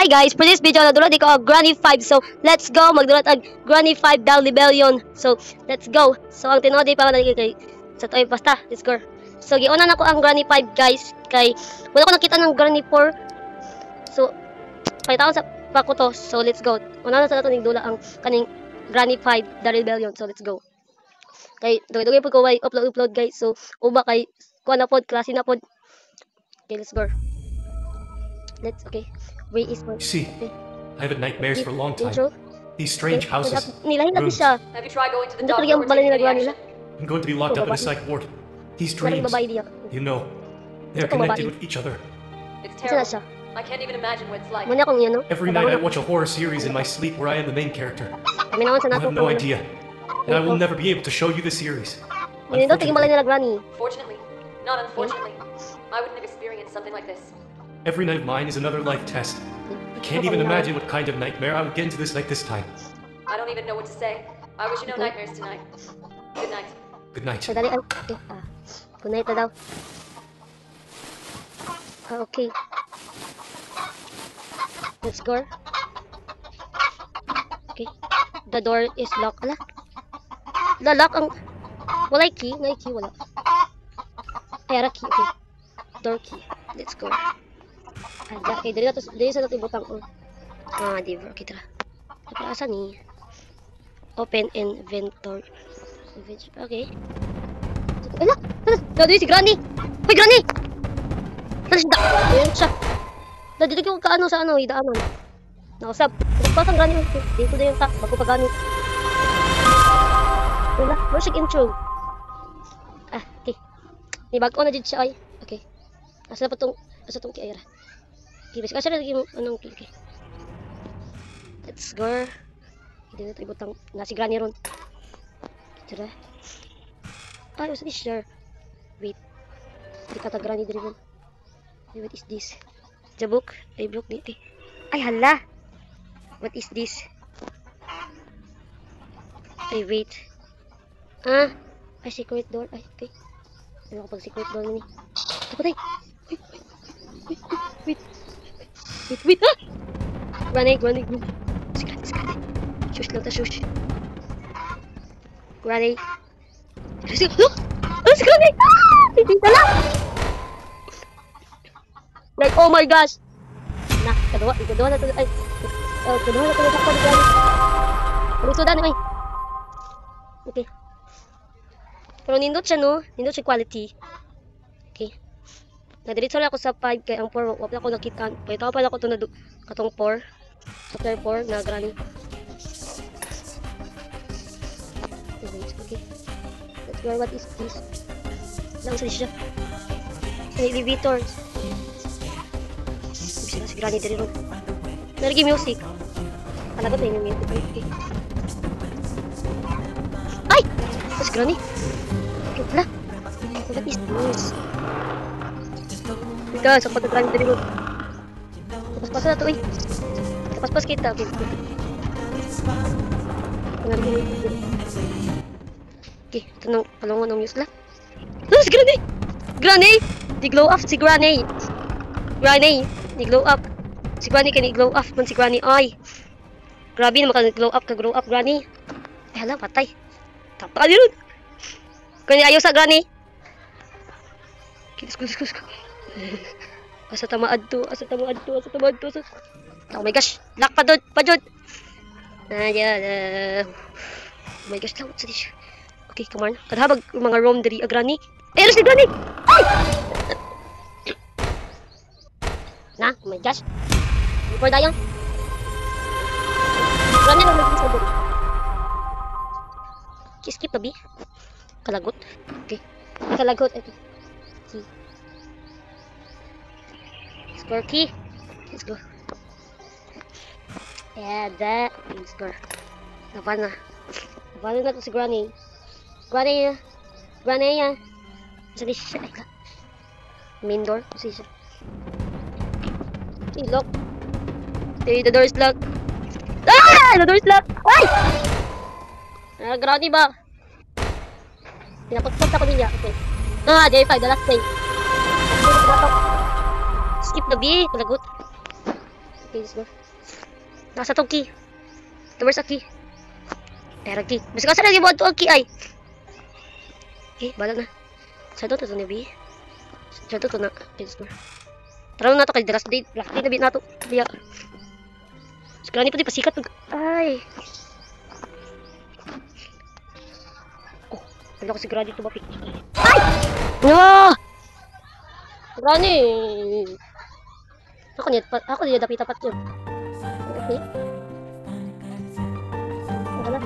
guys, for this video, nadulat ko ang Granny 5. So, let's go. Magdulat ang Granny 5 Down Rebellion. So, let's go. So, ang tinod pa man kay sa toy basta, let's go. So, giuna na ko ang Granny 5 guys. Kay wala ko nakita ng Granny 4. So, pagitaon sa pa ko to. So, let's go. Una na sa nato ning dula ang kaning Granny 5 The Rebellion. So, let's go. Kay dugay po ko way upload guys. So, uba kay kuha na pod, klase na pod. Okay, let's go. Okay. Where is my... See, okay. I've had nightmares for a long time. Intro? These strange houses, rooms. Have you tried going to the doctor or taking any action? I'm going to be locked up in a psych ward. These dreams, you know, they're connected with each other. It's terrible. I can't even imagine what it's like. Every night I watch a horror series in my sleep where I am the main character. You have no idea. And I will never be able to show you the series. Fortunately, not unfortunately, I wouldn't have experienced something like this. Every night of mine is another life test. I can't even imagine what kind of nightmare I would get into this like this time. I don't even know what to say. I wish you no nightmares tonight. Good night. Good night. Good night na daw. Okay. Let's go. Okay. The door is locked. Ala? Lock ang... Wala key. Wala key. Wala. Ay, ara key. Okay. Door key. Let's go. Okay, dali sa natin butang. Diver. Okay, tara. Asa ni? Open inventory. Okay. Ala! Dali si Granny! Hoy, Granny! Ayan siya. Dito ko kaano sa ano, idaanan. Nausap. Pasang Granny. Dito na yung bago pa Granny. Wala, where's yung intro? Okay. Nibag-o na dyan siya ay. Okay. Asa na pa tong kiayara. Okay, basta kasi lagi yung anong okay. Let's go. Hindi na ito ibutang nasi Granny ron. Tara. Ay, what's this there? Wait. Hindi kata Granny din ron. What is this? The book? Ay, book dito. Ay, hala! What is this? Ay, wait. Ay, secret door. Ay, okay. Ano kapag secret door na ni? Tapos ay! Wait! Granny. Shush lang ta, shush. Granny. Look! Ano si Granny? Hindi na! Like, oh my gosh! Kaduha na ito. Ay, kaduha na ito na ako ni Granny. Palisudan ay. Okay. Pero nindot siya, no? Nindot siya quality. Okay. Nadiritso lang ako sa 5 kaya ang 4 wala ko nakita. Pagkatawa pala ko ito na katong 4. Chapter 4 na Granny. Okay. Let's go. What is this? Lang sa siya. Elevator. Bisa si Granny dari ron. Nalagi music. Kalagot na yung music. Okay. Ay! Mas Granny. Okay pala. What is this? Ika, sa pagkagrani dari ron. Pas-pas na ito eh. Pas-pas kita. Okay. Okay, ito nang palungan ng music lang. Oh, si Granny! Granny! Di-glow up si Granny! Granny! Ni-glow up. Si Granny ka ni-glow up man si Granny. Ay! Grabe naman ka ni-glow up ka-grow up Granny. Ay hala, patay. Tapa ka rin. Granny, ayaw sa Granny. Kilis. Asa tamaad to. Oh my gosh. Lock pa dod. Oh my gosh, lawat sa dish. Okay, come on. Kadhabag mga room diri Granny. Ay, si Granny! Ay! Na, oh my gosh. Before dayon. Granny lang mag-isa diri. Skip na bi. Kalagot. Okay. Kalagot. Okay. Key. Score key. Let's go. Yeah, that. Let's go. Laban na to si Granny. Granny. Saan siya? Ay, main door. Saan siya? Okay, lock. Okay, the door is locked. The door is locked. Ay! Granny ba? Pinapagpunta ko niya. Okay. Day 5, the last day. Skip na B. Palagot. Okay, let's go. Nasa tong key. Where's a key? Era key. Basta ka sa lagi mo ang key ay. Okay, balag na. Sa to ni B. Sa to na. Okay, let's go. Tara na to kay last day na bit na to. Biya. Sekarang ni pati pasikat. Ay. Oh, wala ko sigurado ito ba pick. Ay! No! Gani. Ako niya dapat tapat yun. Okay. Wala.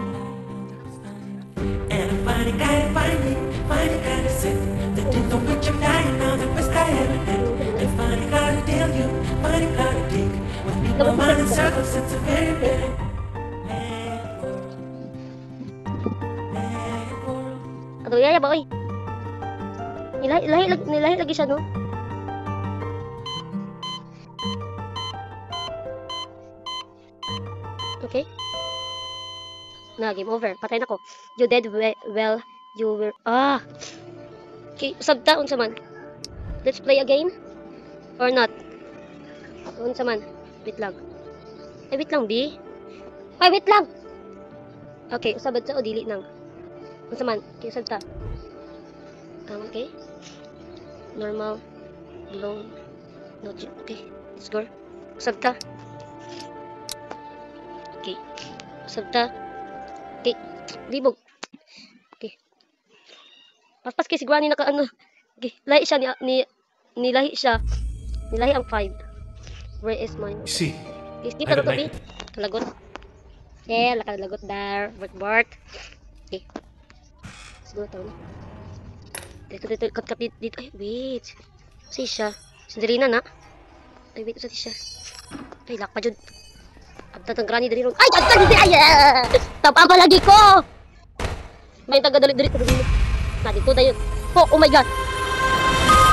And I finally got to sit. The deal on which I'm dying now, the best I ever did. And finally got to deal you, finally got to dig. With me, my mind in circles since a very big. Aduh, ya ba, oy. Nilahi lagi siya, no? Okay. Na, game over. Patay na ko. You did well. You were... Ah! Okay, sabta, unsa man. Let's play again? Or not? Unsa man. Wait lang. Ay, wait lang, B. Ay, wait lang! Okay, usabad sa o dili nang. Unsa man. Okay, sabta. Okay. Normal. Low. No, okay. Let's go. Sabta. Okay. Sabta. Okay. Libog. Okay. Paspas kay si Granny naka ano. Okay. Lahi siya nilahi siya. Nilahi ang 5. Where is mine? See, Is kita to be? Kalagot. Yeah, lakalagot there. Bart. Okay. Let's go taon. Dito kat dito. Ay, wait. Si siya. Sinderina na. Ay, wait sa siya. Ay, lak pa jud. Abta tang Granny diri ron. Ay, abta diri ay. Tapapa lagi ko. May taga dali diri dito. Na dito dayon. Oh my god.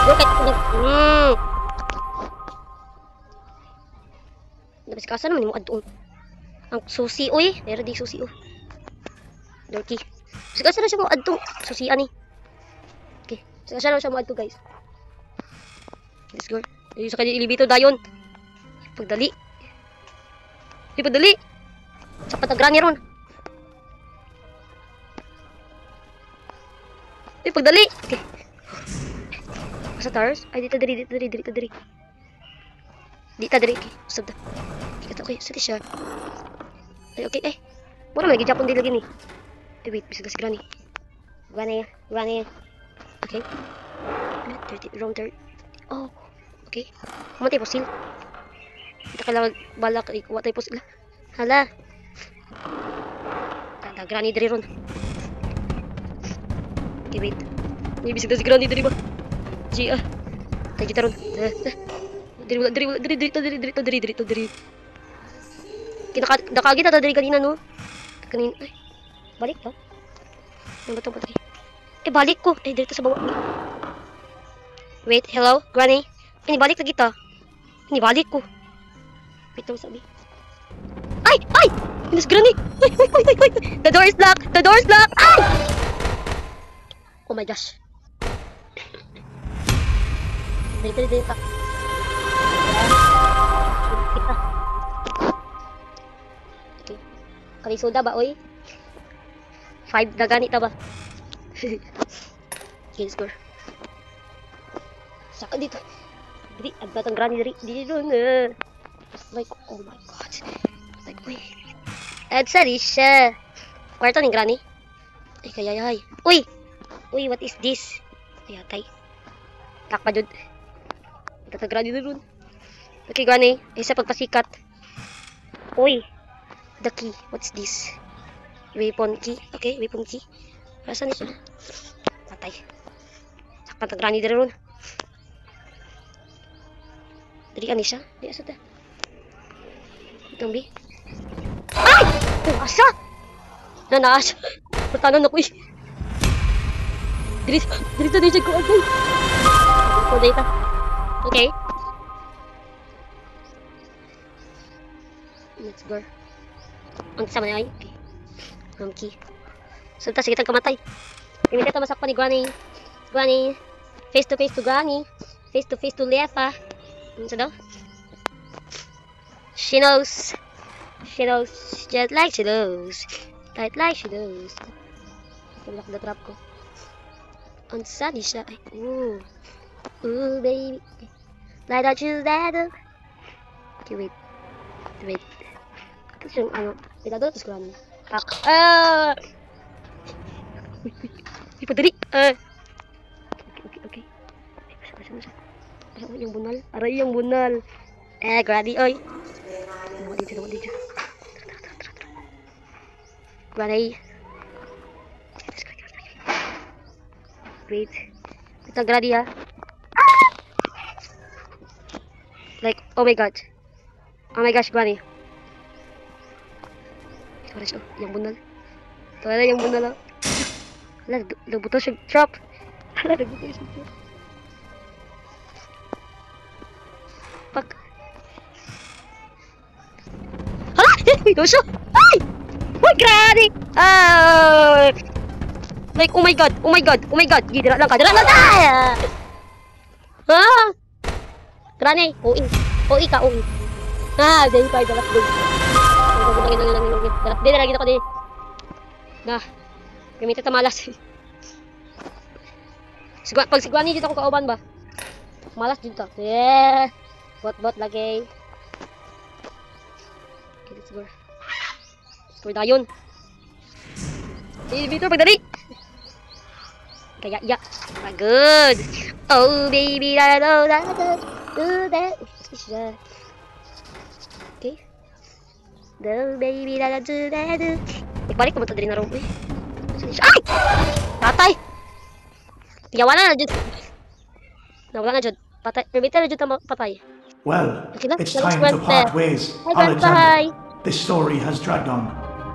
Look at this. Dabis kasa naman mo adun. Ang susi oy, pero di susi oh. Dorky. Sigasa na siya mo adtong susi ani. Okay, sigasa na siya mo adto guys. Let's go. Sa kanya ilibito dayon. Pagdali. Di padali. Sapat ang Granny ron. Di pagdali. Okay. Sa towers? Ay dito diri. Dito diri. Okay, usab da. Okay, sati siya. Ay, okay, eh. Mura lagi Japon din lagi ni. Ay, wait, bisa si Granny. Granny. Okay. Round 30. Oh, okay. Kumatay po sila. Kita kailangan balak kumatay po sila. Hala. Tanda, Granny dari ron. Okay, wait. May bisig na si Granny dari ba? Gia. Tayo kita ron. Dari. Nakagit ata dari kanina, no? Kanina. Ay, balik ba? Ano ba ito? Eh, balik ko. Eh, dito sa bawah. Wait, hello? Granny? Ay, balik lagi ta. Ay, balik ko. Wait lang sabi. Ay! Miss Granny! Ay! The door is locked! Ay! Oh my gosh. Dito. Kita. Okay. Kali soda ba, oy? 5 na ganit ba? Okay, let's go. Saka dito. Diri, agbat ang Granny diri. Dito na. Like, oh my god. Like, uy. Sorry siya. Kwarto ni Granny. Ay, kayayay. Uy, what is this? Ay, atay. Takpa jud. Tata Granny na ron. Okay, Granny. Isa pagpasikat. Uy. The key. What's this? Weapon key. Okay, weapon key. Asan siya? Patay. Sakpan ta Granny na ron. Dari ani siya? Di asa ta? Itong bi. Ay! Asa? Nanaas. Patanan ako eh. Dito ko. Okay. Ito data. Okay. Let's go. Ang sama niya ay. Okay. Key. So, sige tang kamatay. Hindi ka masakpan ni Granny. Granny. Face to face to Granny. Face to Lefa. Ano sa daw? She knows. She knows. Just like she knows. Like she knows. Tulak na trap ko. On sunny side. Ooh. Ooh, baby. Like I choose that. Okay, wait. Wait. Tapos yung ano. Wait, ano? Tapos ko ano. Wait, padali. Okay. Aray, yung bunal. Aray, yung bunal. Granny, oy. Nawa dito. Granny. Wait. Ito, Granny, ha. Like, oh my god. Oh my gosh, Granny. Sorry, yung bunal. Ito na yung bunal, ha. Hala, nabutas yung trap. Fuck. Hala! Ito siya! Ay! Uy, Granny! Like, oh my god! Dira lang ka! Ha? Granny! OE ka. Dahil pa, dalap din. Dalap din, nalagin ako din. Gamitin ta malas. Pag sigwani dito ako kauban ba? Malas dito. Yeah. Bot lagi. Okay, let's go. Score dayon. Dito pagdali. Kaya good. Oh baby, I know that. Do that. Okay. No baby, I do that. Balik ko mo to diri na ro. Ay! Patay! Wala na jud. Nawala na jud. Patay. Permita na jud ta patay. Well, Okay, it's time to part ways, Alexander. This story has dragged on.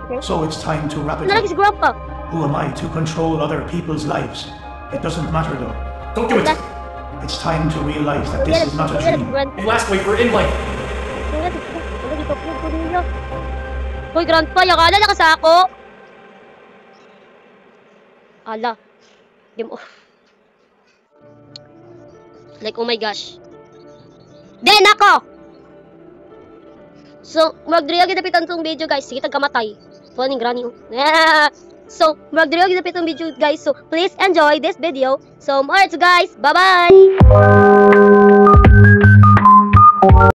Okay. So it's time to wrap it Nalagi si up. Grandpa. Who am I to control other people's lives? It doesn't matter though. Don't do it! It's time to realize that this is not a dream. You asked me, we're in life! Hoy, Grandpa, yakala na ka sa ako. Ala. Game off. Like, oh my gosh. Den ako! So, magdiriya ginapitan tong video, guys. Sige, tagkamatay. Tuwa ni Granny. So, magdiriya ginapitan tong video, guys. So, please enjoy this video. So, more to guys. Bye-bye!